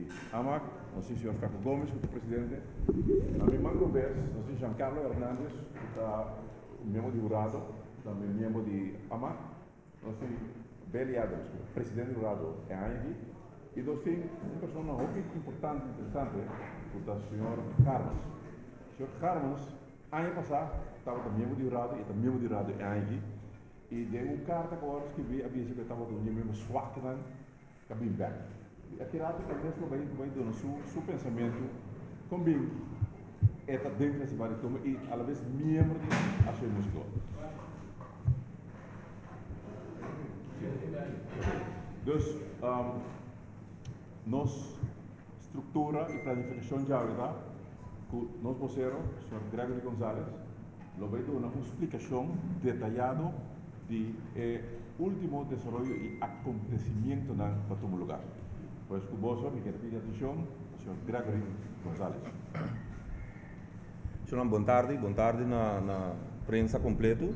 de AMAC, nós temos o Sr. Faco Gomes, o presidente. Na minha mão vez, nós temos Giancarlo Hernandes, que é membro de Urado, também membro de AMAC. Nós temos Beli Adams, presidente de Urado, é aqui. E nós temos uma pessoa muito importante, interessante, que é o Sr. Carlos. O Sr. Carlos, ano passado, estava também membro de Urado, e também membro de Urado é aqui. E deu uma carta agora que veio a dizer que estava com o mesmo swak dan cabin back. Aqui lá tem mesmo vai dando seu pensamento com bem é dentro desse baritoma e à vez membro de ação musical. Então, nós estrutura e planificação já verdade que nós vocero, o Sr. Gregory Gonzalez, lo vai dar uma explicação detalhada de último desenvolvimento e acontecimento na todo lugar. Pues cuboso, me quero pedir atenção, o Sr. Gregory Gonzalez. Senhor, boa tarde na prensa completo.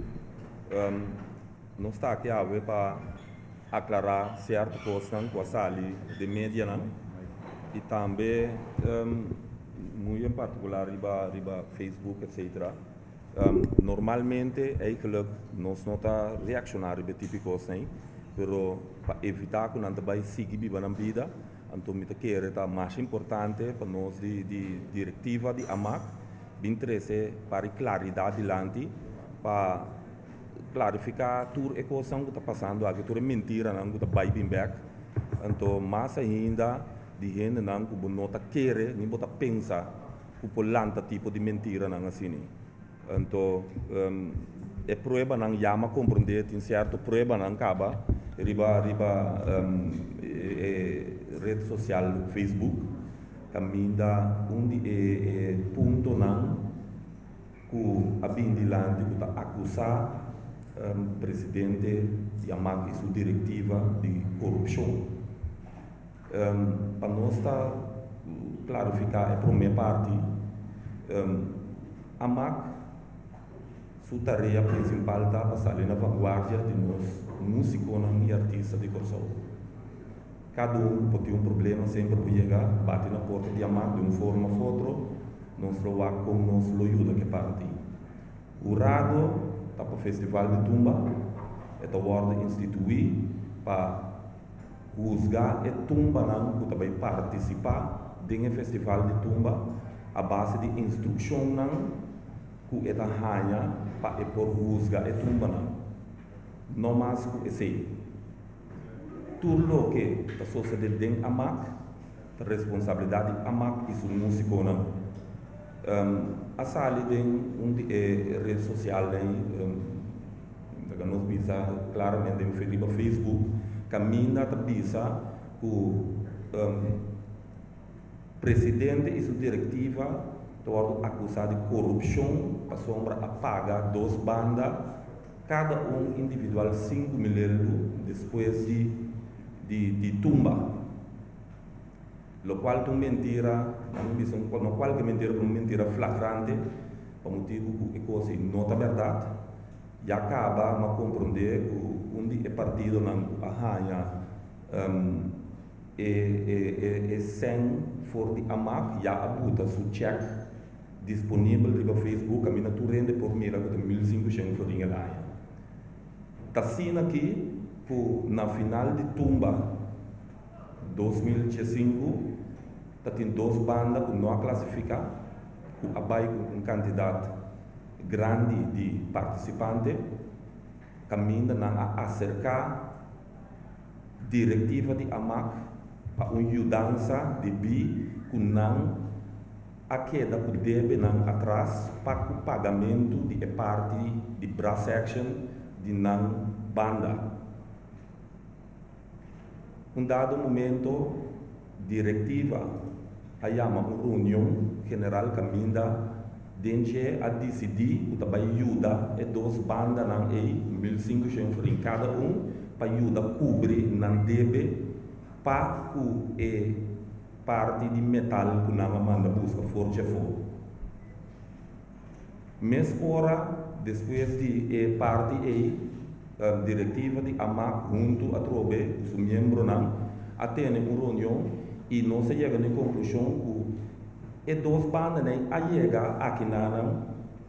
Nós está aqui para aclarar certas coisas com a sala de mídia e também, muito em particular, riba Facebook, etc. Normalmente, eigenlijk, nós não está reaccionário de típico assim, pero para evitar que não vai seguir na vida, então me quero tá mais importante para nós de diretiva de AMAC, interesse para claridade dilante, para clarificar tudo a coisa que está passando aqui, tudo é mentira não que está biting back, então mais ainda de gente não que não está querer nem bota pensa que por lanta tipo de mentira não assim. Então, é prova não chama compreender, tem certo prova não acaba, riba rede social Facebook, caminha onde ponto não que a bindilante que está acusar presidente de AMAC e sua diretiva de corrupção. Para nós está clarificar a primeira parte, AMAC sua tarefa principal está passar na vanguarda de nós, músicos e artistas de Kosovo. Cada um pode ter um problema, sempre pode chegar, bate na porta de AMAC de uma forma ou outra, nós trabalhamos como nós lo ajuda que parte. O Rado está para o Festival de Tumba, é instituído para juzgar a tumba não, que também participar do Festival de Tumba, a base de instrução não, que é da rainha para por juzgar a tumba não mais que esse tudo o que está sucedendo em AMAC a responsabilidade de AMAC e seu músico não a sala de rede social nós visa claramente em Facebook caminha a visa que o presidente e sua diretiva todo acusado de corrupção, a sombra apaga duas bandas, cada um individual 5 milhões depois de tumba. Lo qual é mentira, no qual que mentira por mentira flagrante, por motivo que coisa não é verdade, já acaba a compreender que o partido não arranha sem for de AMAC, já abuta seu cheque disponível no Facebook, a minha rende por mira com 1.500 florinhas lá. Está sendo aqui, na final de Tumba 2015, está tendo duas bandas que não classificar, que abai com quantidade grande de participantes, caminha a acercar diretiva de AMAC para uma mudança de bi que não a queda que deve não atrás para o pagamento de parte de brass action de não banda. Dado momento, diretiva a chama uma reunião general caminha dentro a decidir que vai ajudar e duas bandas não é 1.500 em cada para ajudar a cobrir não deve para que parte de metal que não manda busca forte fogo. Mas ora, depois de parte diretiva de AMAC junto a trobe, os membros não, até uma reunião e não se chega na conclusão que duas bandas né a chega aqui na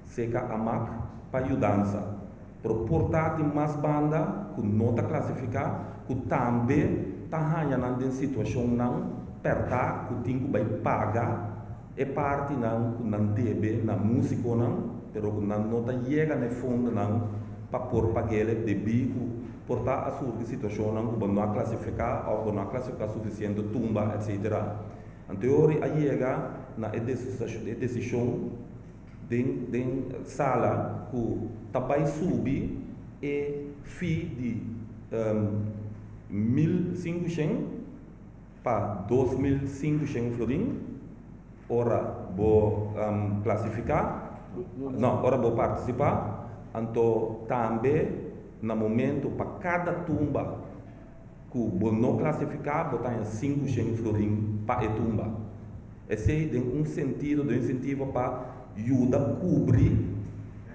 seca a mac para ajudança por portar de mais banda que não está classificada que também está ganhando em situação não perta que tem que pagar e parte não deve na música não pero não está chega na fundo não para pôr pagar de bico portar a sua situação não que não classificar ou não classificar suficiente tumba etc. Anterior a chega na decisão de sala que também subir e fi de 1.500 para 2.500 florim ora vou classificar não ora vou participar então também no momento para cada tumba que vou não classificar vou ter 500 florim para a tumba esse tem um sentido de incentivo para ajuda a cobrir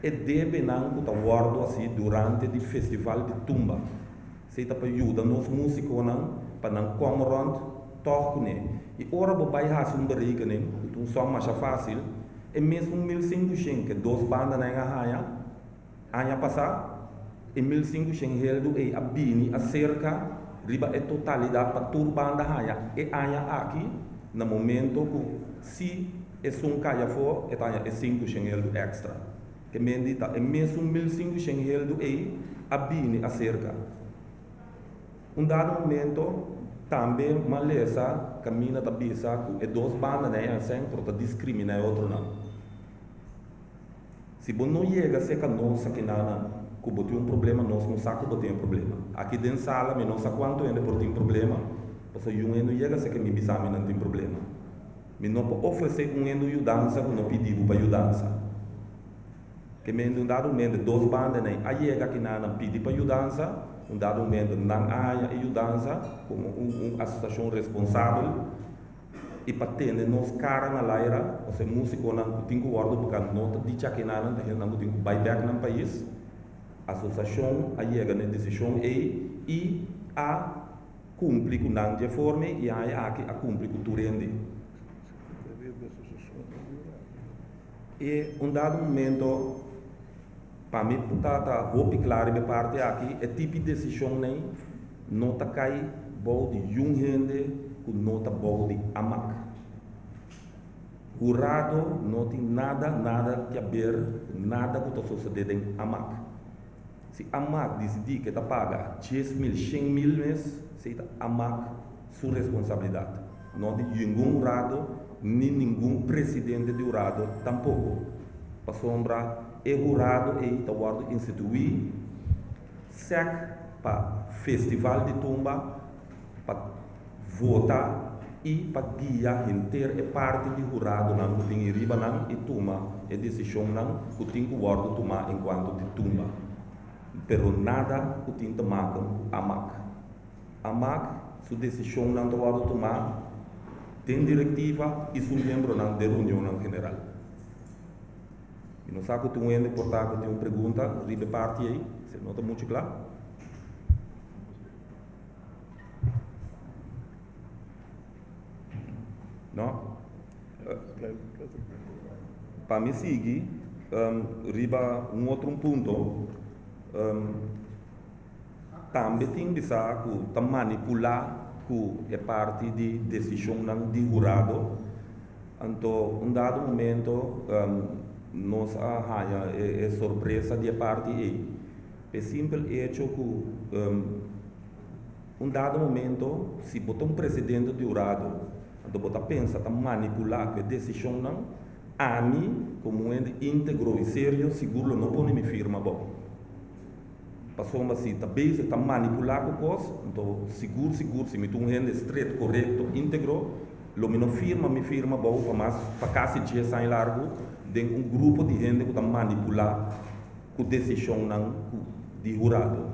e deve não estar guardado assim durante o festival de tumba se está para ajudar nos músicos não para não comer toque né e ora vou vai fazer um barriga né então só mais fácil é mesmo 1.500 que duas bandas na ganha ano passado e 1.500 reais é a bini a cerca riba é totalidade para toda banda ganha e ano aqui no momento que se é um caia for é 500 reais extra que mendita é mesmo 1.500 reais a bini a cerca dado momento também maleza caminha da bisa que duas bandas né assim para discriminar outro não se você não chega a ser que nós aqui na que tem um problema nós não sabemos que tem um problema aqui dentro da sala mas não sabe quanto ainda por tem problema porque eu não chega a ser que me bisa não tem problema mas não pode oferecer ajudança que não pedimos para ajudança que me dado momento duas bandas né a chega aqui na pedir para ajudança dado momento não há ajudança como uma associação responsável e para ter nos cara na laira ou seja músico não tem que guardar porque não está dicha que não tem que buyback no país a associação a chega na decisão e a cumprir com não de forma e a cumprir com o rende e dado momento para mim, está roupa clara de parte aqui, é tipo de decisão nem não está cai bom de gente que não está bom de amac. Jurado não tem nada que ver, nada que está sucedendo em amac. Se amac decidir que está paga 10.000, 100.000 mês, se está amac sua responsabilidade. Não de nenhum jurado, nem nenhum presidente de jurado, tampouco. Para sombra é jurado e está guardado instituir SEC para festival de tumba para votar e para guiar inteira é parte de jurado não que tem riba não e tumba é decisão não que tem que guardar tomar enquanto de tumba pero nada que tem que tomar com amac sua decisão não está guardado tomar tem diretiva e sua membro não de reunião não general. E não sabe que tu ainda portar que tem uma pergunta de parte aí, se não está muito claro. Não? Para me seguir, riba outro ponto, também tem que saber que está manipular que é parte de decisão não de jurado, então dado momento nós é surpresa de parte aí. É simples hecho que dado momento, se botar presidente de jurado, então botar pensa tá manipular que decisão não, a mim como íntegro e sério, seguro não pode me firma bom. Passou assim, também se está manipular com coisa, então seguro, se me tem gente estreito, correto, íntegro, lo me não firma, me firma bom, mas para casa de sai largo, tem grupo de gente que está manipular com decisão não de jurado.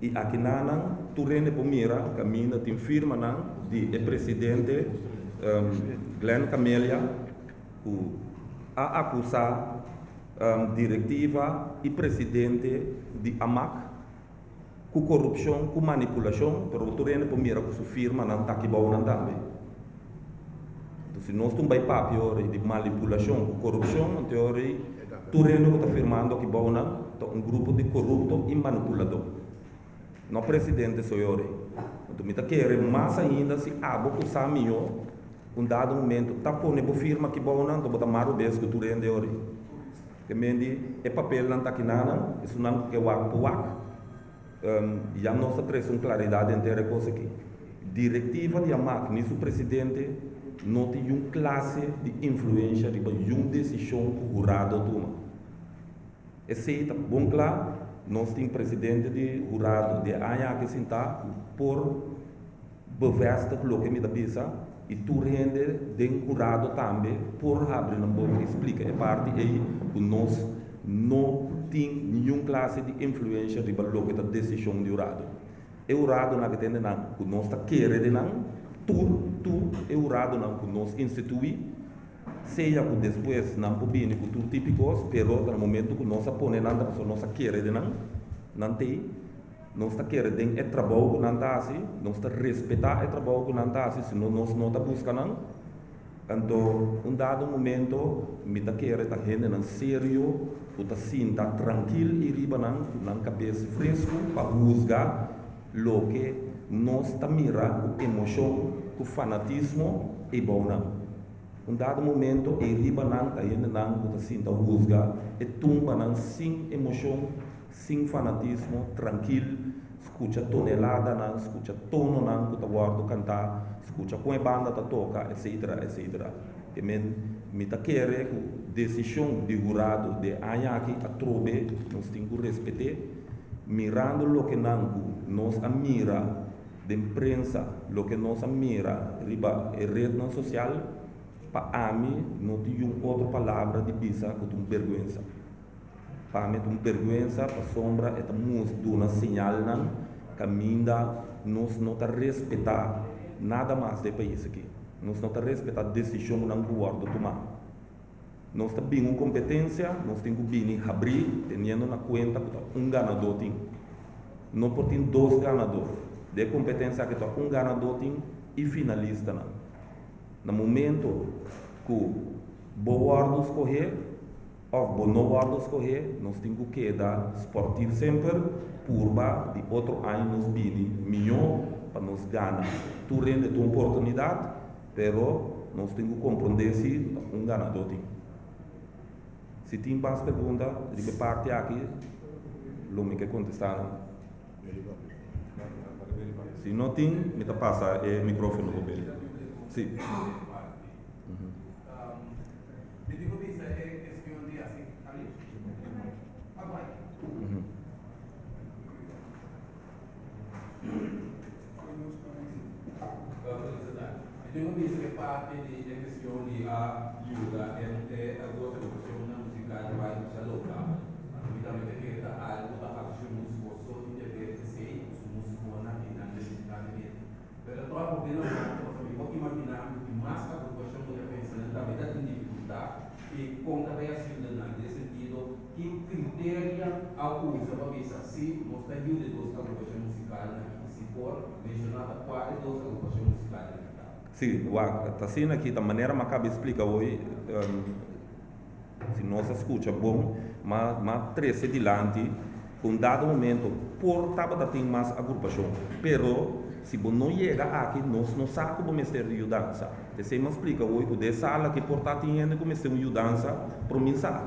E aqui não, tu rende por mira, caminha, tem firma não, de presidente Glenn Camelia, a acusar diretiva e presidente de AMAC, com corrupção, com manipulação, pero tu rende por mira com sua firma não está aqui bom não também. se nós também papo de manipulação, corrupção, teoria, tu rendo que está afirmando que bom um grupo de corrupto e manipulador. No presidente sou eu. Então, me quer mais ainda se abo que sabe dado momento, tá pondo por firma que bom não, botar maro bes que tu rende ori. Que mendi é papel não tá aqui nada, isso não que wak por wak. Já nossa traz uma claridade inteira coisa aqui. Diretiva de AMAC, nisso o presidente não tem uma classe de influência de uma decisão que o jurado toma. Esse é bom claro, nós temos presidente de jurado de ANHA que senta por bevesta que o que me dá bisa e tu rende de jurado também por abrir na boca explica é parte aí que nós não temos nenhuma classe de influência de o que da decisão de jurado. É o jurado na que tem não que nós está querendo não tu é o jurado não que nós institui seja que depois não pode vir com tudo típicos, pero no momento que nós põe nada pessoa nossa querendo não tem nós está querendo é trabalho que não está assim, nós está respeitar é trabalho que não está assim, senão nós não está buscando. Então, dado momento, me está querendo tá gente não sério, ou está sim tá tranquilo e riba não cabeça fresco para buscar lo que nós está mira com emoção, com fanatismo e bom não. Dado momento, e riba não tá gente não está sim tá buscar e tumba não sem emoção sem fanatismo, tranquilo, escuta tonelada, não, escuta tono, não, que está guardo cantar, escuta com a banda tá toca, etc, etc. Que me está querendo que decisão de jurado de anhaki a trobe, nós temos que respeitar, mirando o que nós admira de imprensa, o que nós admira riba a rede social, para mim não tem outra palavra de bisa que tem vergonha. Para mim, uma vergonha, para sombra, é uma sinal, caminha, nós não respeitar nada mais do país aqui. Nós não respeitar a decisão que o governo tomar. Nós temos uma competência, nós temos que abrir, tendo na conta que um ganador tem. Não pode ter dois ganadores. De competência que um ganador tem e finalista. No momento que o governo escolher, ou não guarda escorrer, nós temos que dar esportivo sempre, por de outro ano nos bini melhor para nos ganhar. Tu rende tua oportunidade, pero nós temos que compreender se ganador tem. Se tem mais perguntas, de parte aqui, não me quer contestar. Se não tem, me passa o microfone para ele. Sim. Tengo visto que parte de la cuestión de ayuda entre las dos educaciones musicales va a ser local. Y también que algo da acción musicoso y de ser su músico na necessidade. Pero todo porque não nós imaginar que mais a educação pode pensar também tem dificuldade e como também a cidadania nesse sentido que critério a usa para pensar se nós temos de duas educação musical na se for mencionada quais duas educação musical. Sim, está assim aqui, da maneira que acaba de explicar hoje, se nós escuta bom, mas treze dilante, com dado momento, por tabata tem mais agrupação, pero se você não chega aqui, nós não sabemos como ser de dança. Você me explica hoje, o de sala que porta tinha como ser de dança, para mim sabe.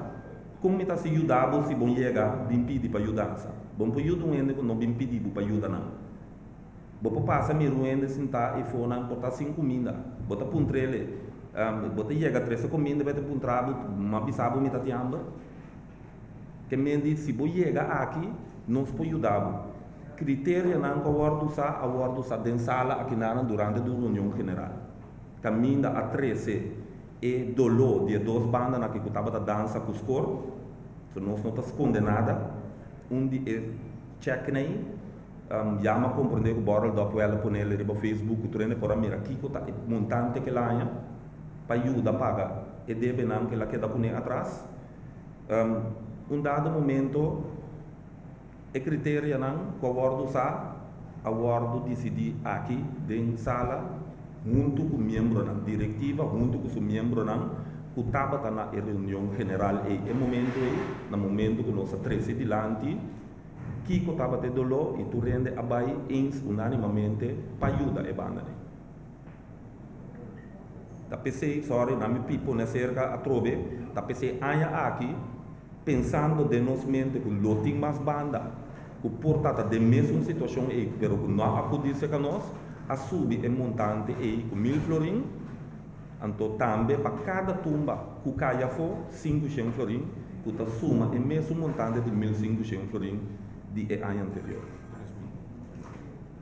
Como está se ajudar se você chega, bem pedir para dança. Bom para ajudar que não bem pedir para ajudar não. Você passa me ruendo sentar e for não portar 5 comida. Você puntrele, você chega 3 comida, você puntrado, uma bisabo me tá tiando. Que me diz se você chega aqui, nós podemos ajudar. Critério não que a guarda usa dentro sala aqui durante a reunião general. Caminha a 13 e dolor de 2 bandas na que estava da dança com os coros. So nós não estamos condenados. De check aí. Já me compreender que o Borrell dopo ela põe ele no Facebook, tu rende por a mira aqui que está montante que lá para ajudar a pagar e deve não que ela queda com ele atrás. Dado momento é critério não que o guarda usar, o guarda decidir aqui dentro da sala junto com o membro da diretiva, junto com o membro da que estava na reunião general e no momento que nós três dilante que estava te dolo e tu rende abai unanimamente para ajudar a banda. Da PC, sorry, na minha pipo na cerca a trove, da PC aya aqui pensando de nós mente que loting mais banda, que portata de mesma situação aí, pero que não acudice com nós, a subir em montante aí com 1000 florin, então também para cada tumba que caia for 500 florin, que ta suma em mesmo montante de 1500 florin de ano anterior,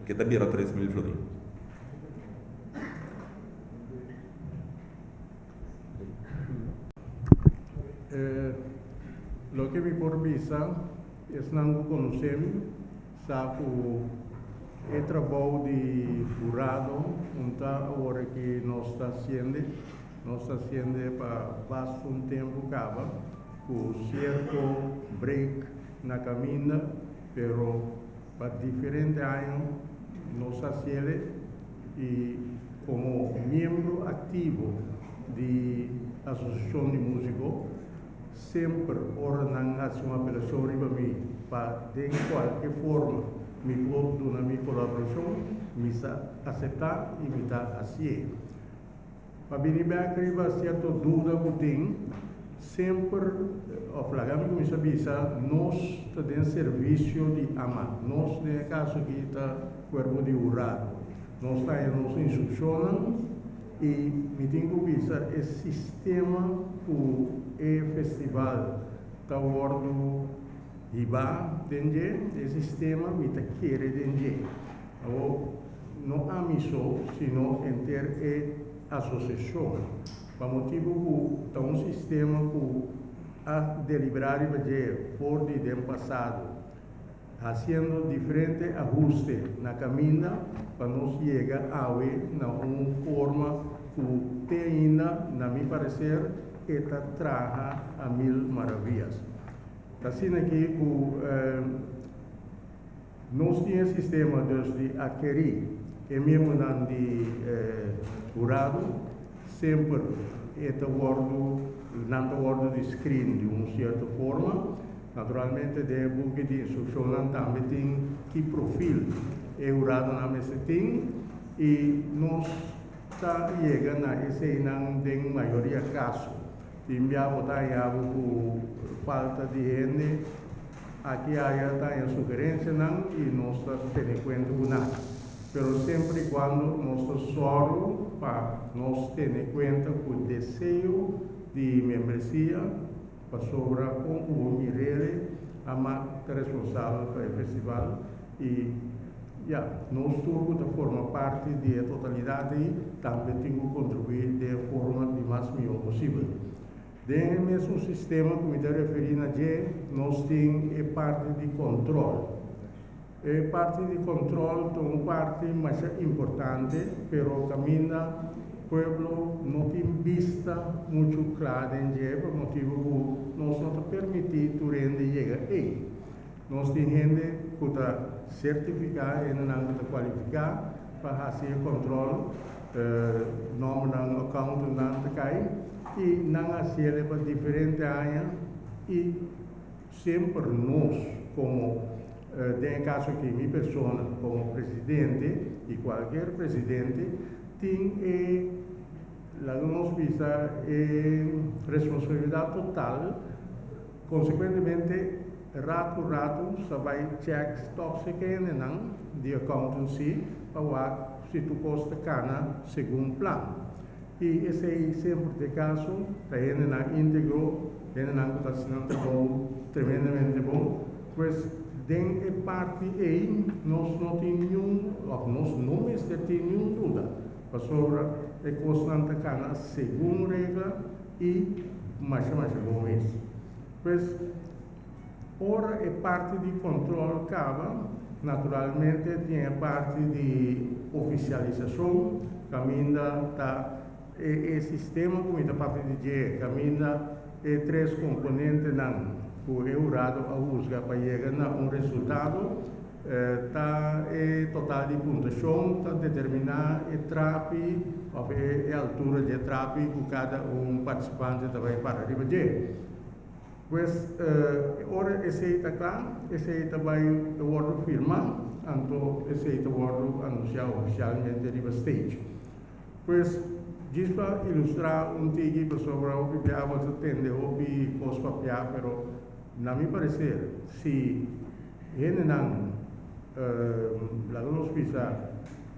que ta vira 3000 florin. Lo que me porvisa es não conhecemos, sabe o trabalho de jurado, agora que nós está fazendo para bastante um tempo acaba, com certo break na caminha, pero para diferentes anos nós fazemos e como membro ativo de associação de músicos sempre ordenando uma apelação para mim, para de qualquer forma me pode dar minha colaboração, me aceitar e me dar assim. Para vir bem criar certa dúvida que tem, sempre o flagame que me sabia, nós temos serviço de ama, nós no caso que está corpo de urado, nós nos instrucionamos e me tenho que pensar esse sistema que o festival está ordo Iba denge, esse sistema me está querer denge. Não há missão, sino entre associação. Para motivo que está um sistema que a deliberar e fazer por de tempo passado, fazendo diferente ajuste na caminha para nós chegar a uma forma que ainda, na meu parecer, está traga a 1000 maravilhas. Assim aqui, nós temos sistema de adquirir, e mesmo de jurado, sempre está ordo de screen de uma certa forma. Naturalmente, de book de instrução também tem que perfil é jurado na mesa tem e nós está chegando a esse não tem maioria caso. Enviamos por falta de gente, aqui há a sugerência não e nós temos conta com nada. Pero sempre quando nós soro para nós ter conta com o desejo de membresia para sobrar com o Mirele, a mais responsável para o festival e nós todos forma parte da totalidade e também temos que contribuir de forma de mais melhor possível. Dentro do mesmo sistema que me referindo a nós temos parte de controle. Parte de controle é uma parte mais importante, pero caminha o povo não tem vista muito clara em dia, por motivo que nós não permitimos que chegar aí. Nós temos gente que está certificada e não está qualificada para fazer controle, nome não account não está cai e não fazer para diferentes áreas e sempre nós como tem caso que minha pessoa como presidente e qualquer presidente tem a nossa responsabilidade total, consequentemente rato só vai check tóxica não de accountancy para se tu posta cana segundo plano e esse é sempre o caso da gente não integrou, gente não está sendo bom, tremendamente bom, pois dentro da parte aí nós não temos nós não temos nenhuma dúvida para sobre a constante cana segundo regra e mais bom mesmo. Pois ora é parte de controle acaba, naturalmente tem a parte de oficialização, caminha tá e sistema como da parte de caminha e três componentes não o jurado a buscar para chegar a resultado Tá total de pontuação, tá determinar a trape, ou a altura de trape que cada participante vai para arriba de. Pois, ora esse está claro, esse vai o firmar, então esse vai anunciar oficialmente arriba stage. Pois, diz para ilustrar tigre sobre o que você tende a coisa papel, pero na minha parecer, se ele não la hospital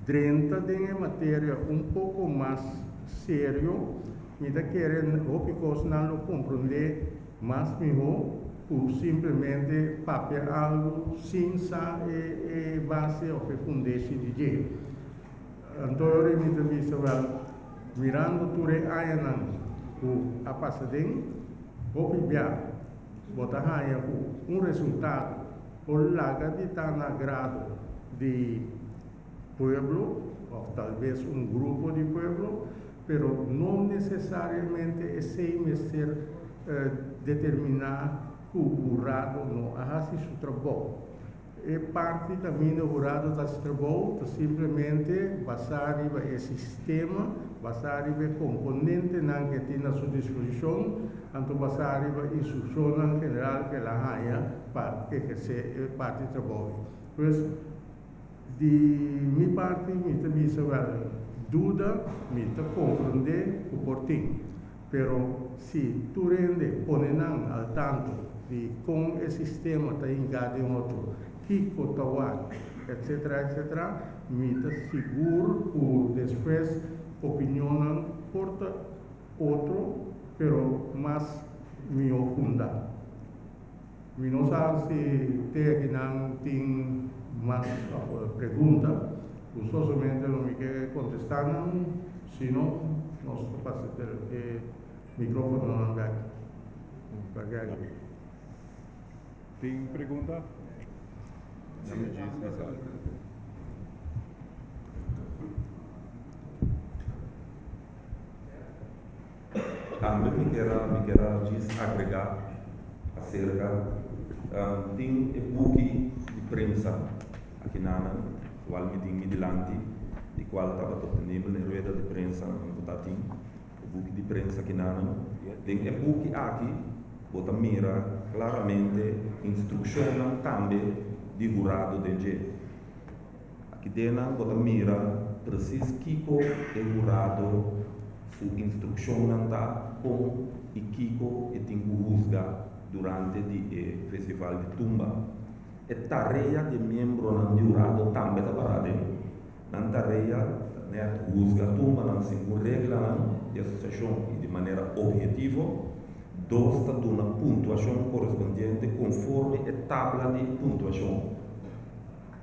30 de matéria pouco mais sério, me da querem o não compreender mais melhor, ou simplesmente papel algo sem e base ou fundência de jeito. Então eu me disse mirando tudo aí o a passadem, o pibiar, botar aí resultado por larga de estar na grado de pueblo, ou talvez grupo de pueblo, pero não necessariamente esse ser determinar que o jurado não faz seu trabalho. E parte também do jurado da trabalho simplesmente basar em esse sistema, basar em componente que tem à sua disposição, então basar em instrução general que ela tenha para exercer parte do trabalho. Pois, de minha parte, me também dúvida, me compreender o porquê. Pero se tu rende, ponenan al tanto de como o sistema está engado em outro, que cotawa, etc., me está seguro por depois opinionan porta outro, pero mais me ofunda. Me não sabe se tem mais pergunta, somente não me quer contestar, senão nós passamos o microfone não vai. Tem pergunta? Também me quero agregar acerca tem e-book de prensa aqui na Ana, qual me tem delante, de qual estava disponível na rueda de prensa no Tatim, o book de prensa aqui na Ana, tem e-book aqui, bota mira claramente instrução também de jurado de G. Aqui dentro bota mira preciso Kiko é jurado sua instrução não está com e Kiko e tem que juzgar durante o festival de Tumba. É tarefa de membro do jurado também está parado. Não tarefa de juzgar Tumba, não se regra de associação e de maneira objetiva, dois está dando pontuação correspondente conforme a tabela de pontuação.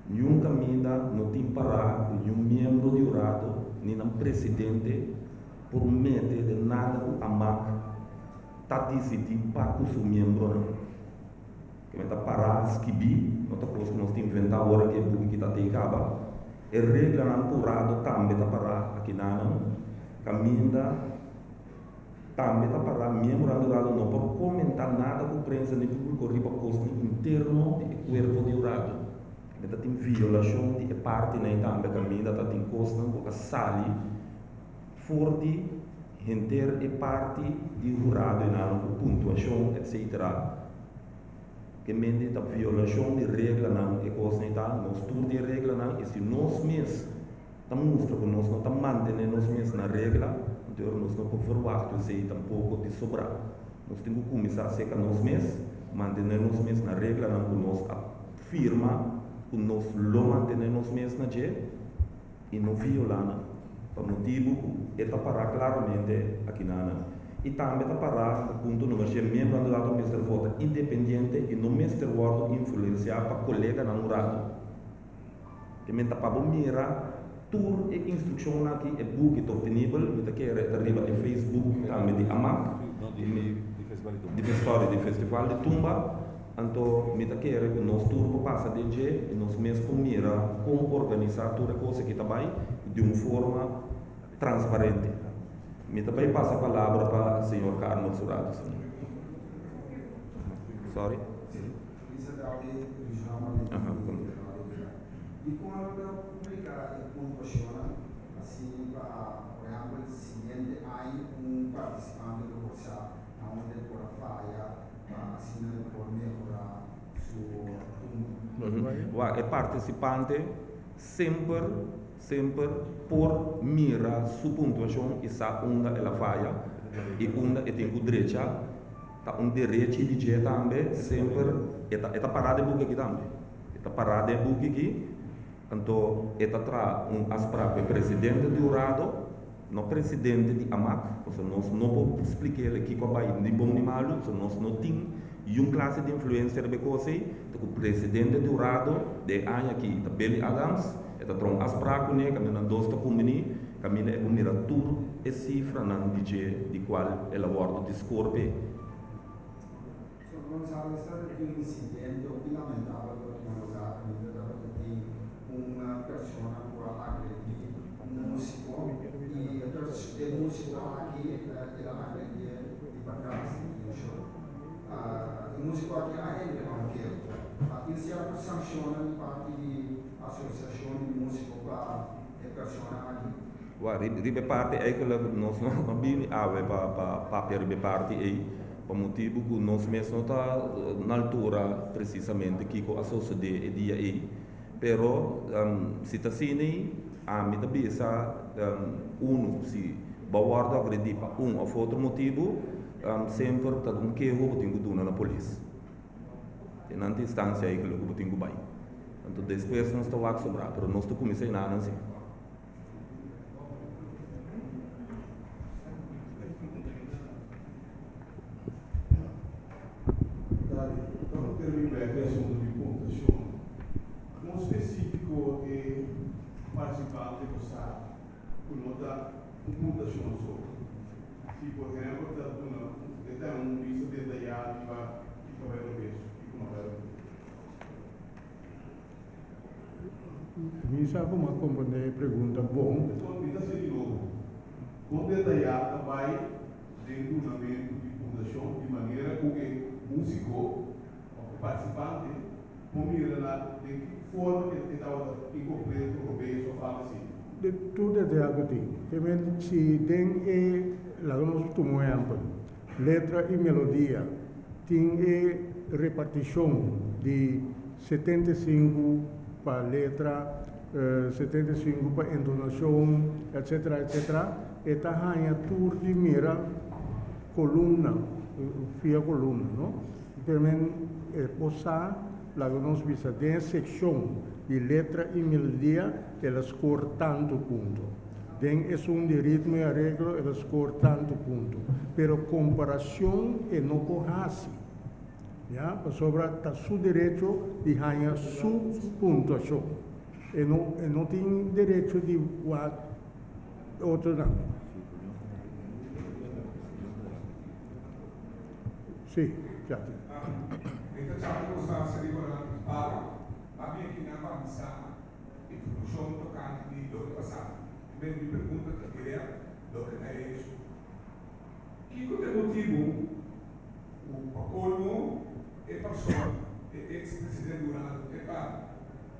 Nenhum caminho não tem parar, nenhum membro do jurado, nem um presidente, promete de nada a MAC está decidindo para o seu membro. Que está parar, esquibi, não está posto que nós temos que inventar agora que é o que está te acaba. E regra não curado também está parar aqui na caminho também está parar, membro do jurado não pode comentar nada com a prensa nem público riba custo interno do corpo de jurado. Está tem violação de parte nem também caminho está tem custo com a sali forte inteira e parte de jurado e não com pontuação etc. Que mente da violação de regra não é coisa nem tá, nós tudo de regra não e se nós mesmos tá mostra que nós não tá mantendo nós mesmos na regra, então nós não podemos verwachten se tampouco de sobrar. Nós temos que começar a ser que nós mesmos manter nós mesmos na regra não que nós afirma que nós lo manter nós mesmos na je e não violar por motivo está parar claramente aqui na Ana. E também está parar o ponto número 6, membro do lado mestre vota independente e no mestre word influenciar para colega namorado. Que me está para mirar tour e instrução aqui é book está disponível, me está querer arriba no Facebook também de AMAC, de festival de Tumba. Então, me está querer que nós tour passa de dia e nós mesmo mira como organizar toda a coisa que está bem de uma forma transparente. Me também passa a palavra para o senhor Carlos Surado. Sorry. E quando publica il punto assim, por exemplo, el siguiente hay un participante de WhatsApp donde por falla, assim, por mejorar su O participante sempre por mira sua pontuação e sabe onde ela falha e onde tem o direito tá direito de dizer também sempre está parada em book aqui também está parada em book aqui então está traz aspra para presidente do Urado no presidente de AMAC porque nós não podemos explicar aqui como vai de bom nem malo nós não tem classe de influencer de coisa o presidente do Urado de ano aqui tá Billy Adams está tron aspra com ele caminha dois tá combini caminha é mira tudo é cifra não dizer de qual ela guarda discorre Gonzalo, è stato più un incidente o lamentabile che non usava di una persona che aggredì un musico e il musico anche la aggredì di vacanze il musico anche ha anche in sia sanzione di parte di associazioni di musico e persone anche ribe parte eigenlijk nós não abrimos para papel ribe parte aí por motivo que nós mesmos está na altura precisamente que com a sociedade dia aí, pero se está assim a mim também se guarda acredita para ou outro motivo sempre está que eu tenho que na polícia e na distância aí que eu tenho que vai então depois nós está lá sobrar, pero nós está começando nada assim. Para terminar a questão de pontuação, um específico participante que está com nota pontuação só. Se, por exemplo, está visto detalhado para ver o peso, como ver o Me sabe uma compreender pergunta bom. Então, pinta-se de novo. Com detalhado vai dentro do fundamento de pontuação de maneira que o músico participante mira lá de que forma que estava incompleto o beijo fala assim De tudo é algo que se tem lá nós tomamos exemplo letra e melodia tem repartição de 75 para letra 75 para entonação etc e tá ganha tudo de mira coluna via coluna não também posar lá nós visa tem seção de letra e melodia elas cor tanto ponto tem de ritmo e arreglo elas cor tanto ponto pero comparação é não corrase já sobre tá seu direito de ganhar sua pontuação e não tem direito de outro não sim já Esta ciò costanza di guardare ma viene che ne avanza e funziona toccante di dove passare. Ben mi pergunta che era dove è isso. Chi con il motivo o colmo e persona e ex-presidente Durano e fa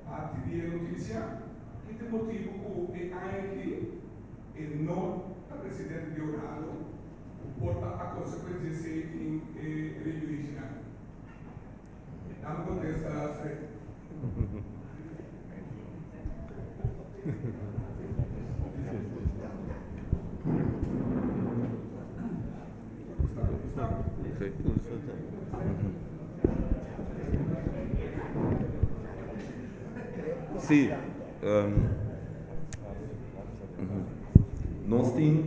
parte di notizia che il motivo è anche e non il presidente di Durano porta a conseguenze in giudiziario. Non contesta Sim, nós temos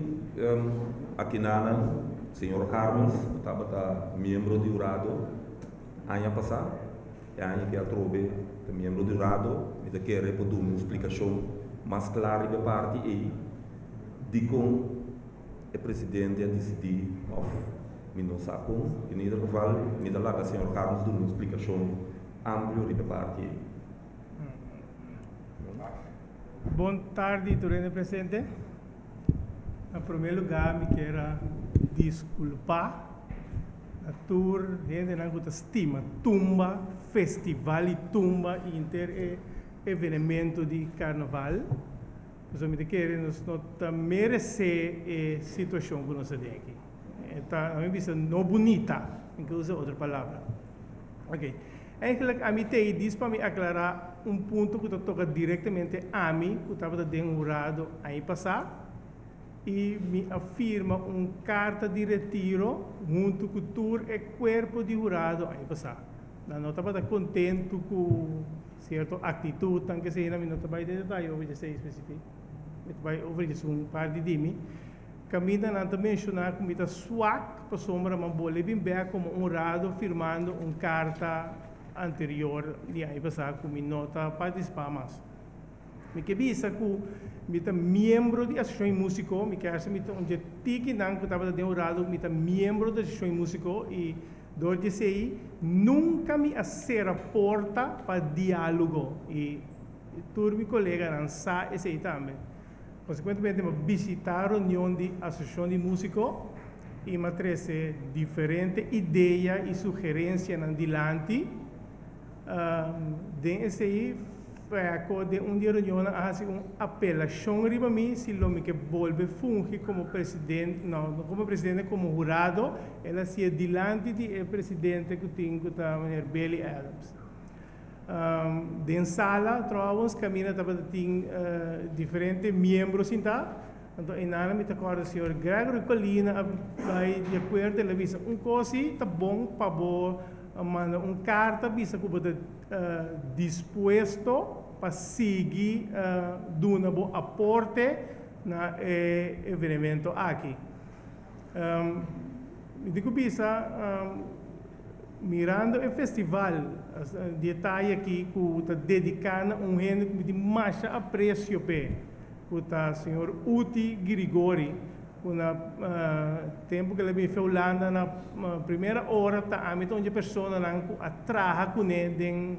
aqui na senhor Carlos, estava membro do Urado, ano passado, e ano que trouxe membro do Urado, e quer dar uma explicação mais clara da parte aí, de como o presidente decidiu, não sabe como, e nem da qual, nem da lá, senhor Carlos, dá uma explicação ampla da parte aí. Boa tarde, Torrente Presidente. Em primeiro lugar, me quero desculpar a tour gente não estima tumba festival e tumba inter evento de carnaval. Nós me queremos não merecer a situação que nós temos aqui. Tá, a mim vista não bonita, inclusive outra palavra. Ok. Eigenlijk, a mim tem diz para me aclarar ponto que toca diretamente a mim, que estava demorado aí passar, e me afirma carta de retiro junto com o corpo de jurado aí passar. Não estava contente com certa atitude, tanto que se ainda não estava em detalhe, over ser específico, vai over par de dimi. Camina não também mencionar como está swak para sombra, mas boleh bem como jurado firmando carta anterior de aí passar como nota participar mais. Me que bisa que me membro de associação músico, me que acha me tiki não que estava dentro jurado, me membro da associação músico e do DCI nunca me acer a porta para diálogo e todos meus colegas não sabem esse também. Consequentemente, me visitar a reunião de associação de músicos e me trazer diferentes ideias e sugerências adiante. DCI foi de reunião a apelação riba mim se lo me que volve fungir como presidente, não como presidente, como jurado, ela se adiante de presidente que tem que tá Bailey Adams. Den sala, trovamos caminha estava tem diferentes membros então inana me acorda o senhor Gregory Colina vai de acordo com a televisão coisa tá bom para boa manda carta bisa que você disposto para seguir dando um aporte na evento aqui. Me digo bisa mirando o festival, detalhe aqui que está dedicado a gente de mais apreço que o senhor Uti Grigori, na tempo que ele veio para Holanda na primeira hora tá a mitad de pessoas não atraja com ele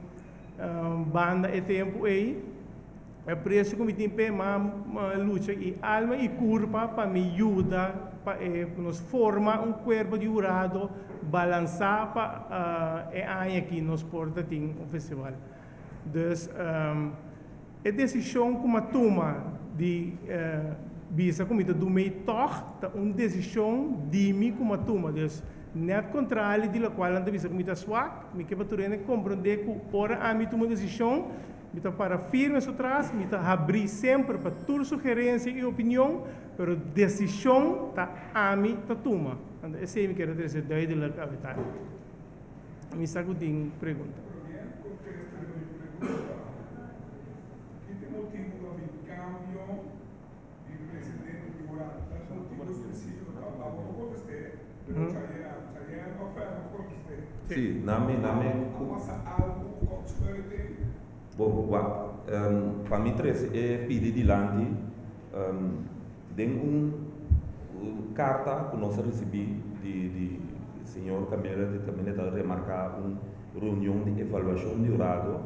banda e tempo aí apreço que me tem pe luta e alma e curva para me ajuda para nos formar corpo de jurado balançar para aqui nos porta tem festival. Dus a decisão como toma de bisa comida do meio torta decisão de mim como toma. Dus net contrário de la qual anda bisa comida swak, me que baturene compreender que ora a mim toma decisão me para firme atrás, me abrir sempre para toda sugerência e opinião, pero decisão tá a mim tá toma. Esse é me quero dizer daí de la capital. Me saco de pergunta. Que tem motivo do cambio de presidente de jurado, motivo específico para o contexto, pero já não oferta o contexto. Sim, na minha passa algo com security. Bom, para mim três é pedir dilante tem carta que nós recebemos de senhor Camila de também está remarcar reunião de avaliação de jurado.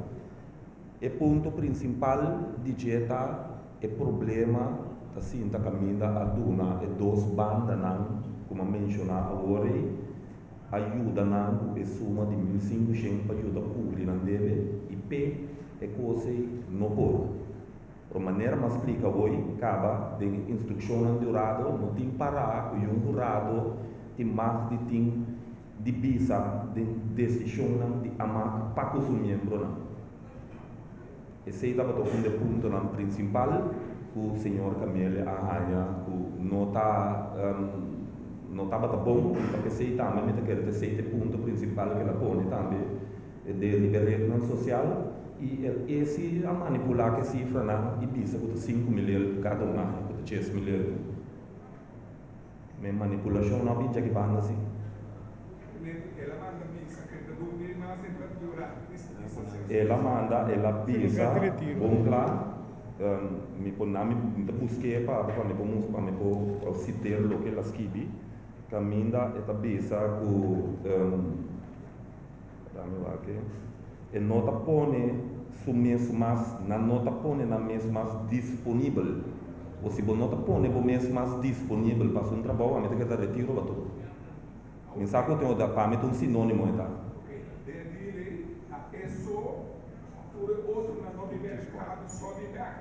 O ponto principal de dieta é problema assim da caminha a duna e duas bandas não como mencionar agora ajuda não é suma de 1.500 para ajuda pública não deve e p é coisa não pode. De maneira mais explica hoje, acaba de instrução de jurado, não tem parar com um jurado, tem mais de tem de bisa de decisão de amar para os membros. Esse é o ponto principal que o senhor Camille arranha, que não estava bom, porque sei também que esse ponto principal que ela põe também de liberdade social. E esse a manipular que cifra na e bisa que 5 milhões cada uma, que 10 milhões. Mas manipulação não pinta que banda assim. Ela manda bisa que do mil mais sempre durar. Ela manda, ela bisa, bom lá, me põe me busquei para me pôr citar o que ela escreve, caminha esta bisa com e nota põe su mês mais na nota põe na mês mais disponível ou se você nota põe o mês mais disponível para um trabalho a mim que está retiro para tudo me saco tem o da para mim um sinônimo tá de dire a isso outro na nova mercado só de back.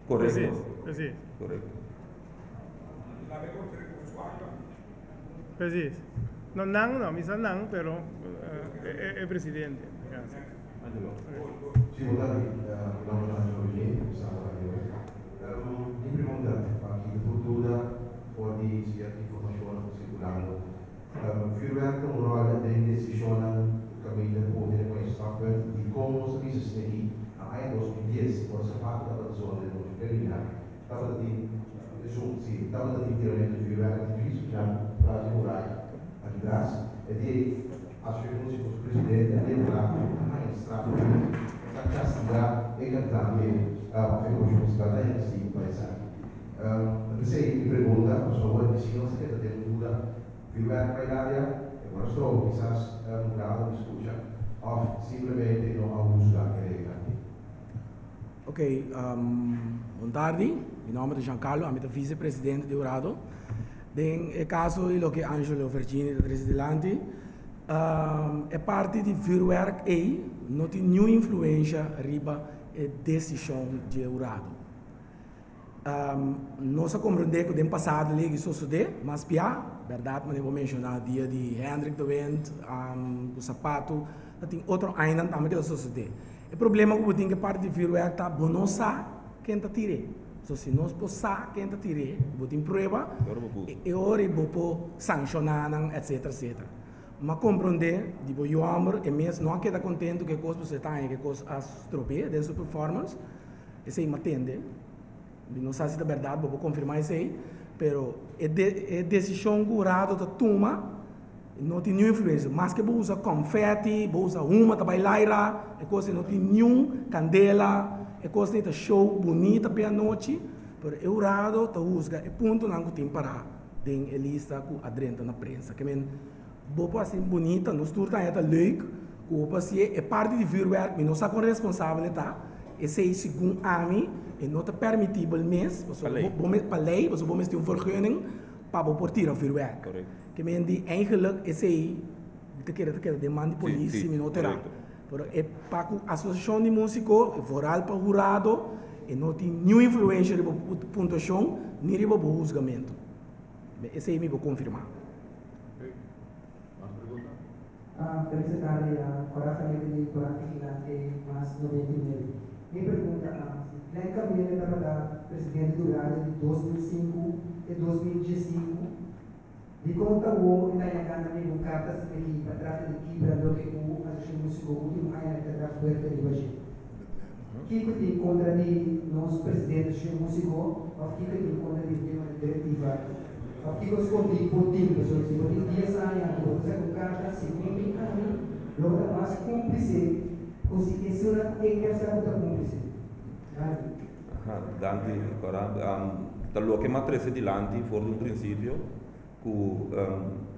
Correto. Precies. Correto. La vengo a fare con squadra. Precies. No, no, misa nang, pero è presidente. Grazie. Angelo. Sì, guardate, non lo niente, in primo luogo, die cultura voor die zeer informatie circulando. Vuurwerk een rol in de decisionen cambiare potere con stappen di come si snegi a eidos idees voor se parte della zona del nostro terreno. Stava di giunti, stava di tirare il vuurwerk di discussione tra i murai a gras e di assumere il presidente di una maestra a castiga e cantare a fare stata in sì paesani. Se mi pregunta, por favor, si no se queda de duda, vuurwerk bij área, en nuestro quizás mudado de escucha, o simplemente no abuso da regla. Ok, buon tardi, mi nome è Giancarlo, sono vice-presidente di Urado. Nel caso di che Angelo Vergini da Tresidelanti, è parte di vuurwerk e non ha nenhuma influência riba a decisão de Urado. Nós compreendemos que no passado ele isso sucedeu, mas pia, verdade, mas eu vou mencionar o dia de Hendrik de Wendt, o sapato, tem outro ainda também que isso sucedeu. O problema é que parte de vuurwerk está bom não sabe quem está tirando. So, se nós possamos quem está tirando, tem prova, e ora vou sancionar, etc, etc. Mas compreender, tipo, eu amo, e mesmo não queda contente que coisa você está, que coisa as tropeia dessa performance, e se entende. Não sei se é verdade, vou confirmar isso aí, mas a decisão que o Urado toma não tem nenhuma influência. Mas que vou usar confete, vou usar uma para bailar, é coisa não tem nenhuma candela, é coisa de show bonita para a noite, mas o Urado usa é ponto não tem para tem a lista que adrenta na prensa. Que men vou assim bonita, nos turta é leuk, o passe é parte de vuurwerk, mas não está com responsabilidade. Esse é segundo a mim, e não é permitível mesmo, para lei, você pode ter vergunning para portar o vuurwerk. Que men die eigenlijk esse aí, te quer demanda de polícia, mas não terá. Pero é para a associação de músicos, é voral para o Urado, e não tem nenhuma influência de pontuação, nem de julgamento. Esse aí me vou confirmar. Per secretary, para família para que mais 90 mil. Minha pergunta lei caminha para o presidente do Urado de 2005 e 2015, de conta o na Yagana me cartas aqui para trás de Kibra do que o associação músico último ano que traz fuerte de hoje. Que tem contra de nosso presidente da associação músico, ou que tem contra de diretiva. Aqui nós contamos por tempo, pessoas que por dia saem, você com cartas, se tem logo mais cúmplice, conseguir ser e quer ser outra cúmplice. Danti, dallo che matrese di lanti fuori un principio cu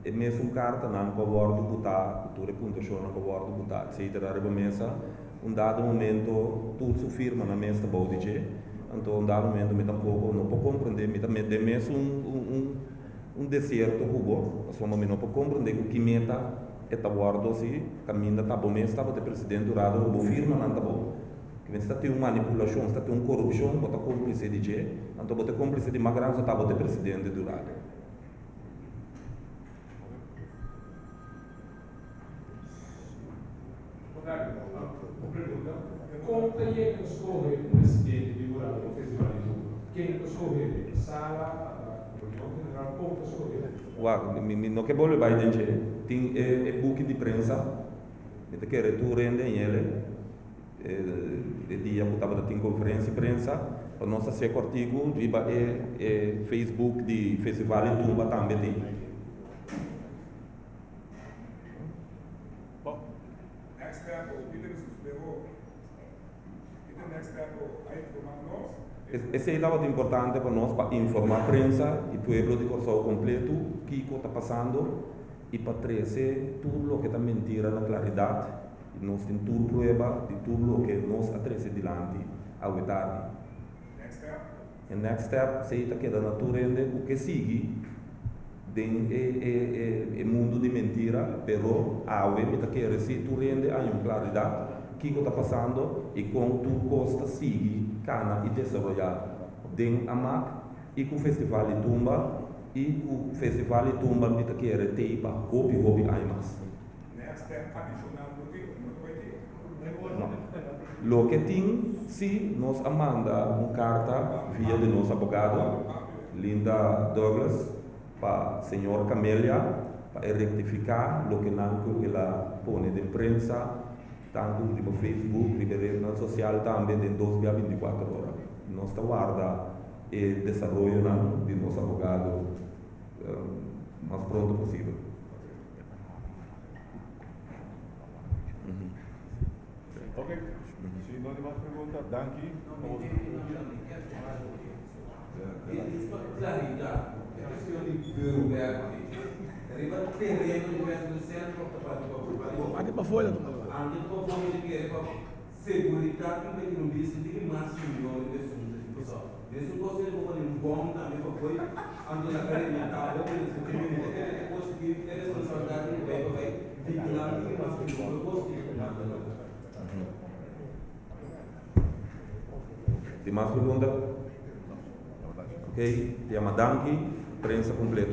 è messo un carta non può guardo buttare tutte punto sono può guardo buttare se ti arriva messa un dato momento tu su firma na messa bodice então un dato momento mi tampoco non può comprendere mi mette messo un deserto cubo insomma mi non può comprendere che meta e ta guardo si cammina ta bomesta per presidente Urado bo firma non ta bo che sta te una manipolazione sta te un corruzione bota complice di ge tanto bota complice di maggioranza ta bota presidente Urado. Conta e escolhe o presidente de Urado no festival de Zumba. Quem escolhe a sala, a reunião general, conta escolhe. Guarda, non che vuole vai dice, è buchi di prensa, che tu rende in ele, e dia butava da conferenza di prensa, per nostra seco articolo, riba e Facebook di festival di Tumba tambe di. Next step, o Peter levou. Next step, a informar nós. Esse é o importante para nós, para informar a prensa e o povo de Corsão completo, o que está passando, e para trazer tudo o que está mentira na claridade, e nós temos tudo prova de tudo o que nós trazer adiante, ao tarde. Next step. E next step, se está queda naturalmente, o que sigue, é mundo de mentira, pero a está querendo se tu rende a uma claridade, que está passando e como tu costa seguir, cana e desenvolver dentro a MAC e com o Festival de Tumba e com o Festival de Tumba me tá querendo ter para hobby aí mais. Lo que tem, se nós manda uma carta via de nosso advogado, Linda Douglas, para a senhora Camélia, para rectificar o que ela põe de imprensa, tanto no Facebook, e na rede social também, em 24 horas. Nós guarda e desenvolvimento de nosso advogado mais pronto possível. Ok. Se não tem mais perguntas, Danke. Claridade, a questão de Burberg, arriba terreno de no centro para Aqui para fora. Anche para fora de que para segurança que não disse de mais milhões de pessoas. Nesse coisa ele vai um bom também para foi ando na academia tá eu penso que é conseguir é responsabilidade do bem vai vigilar que mais milhões conseguir. Tem mais perguntas? Ok, tem uma danke, prensa completa.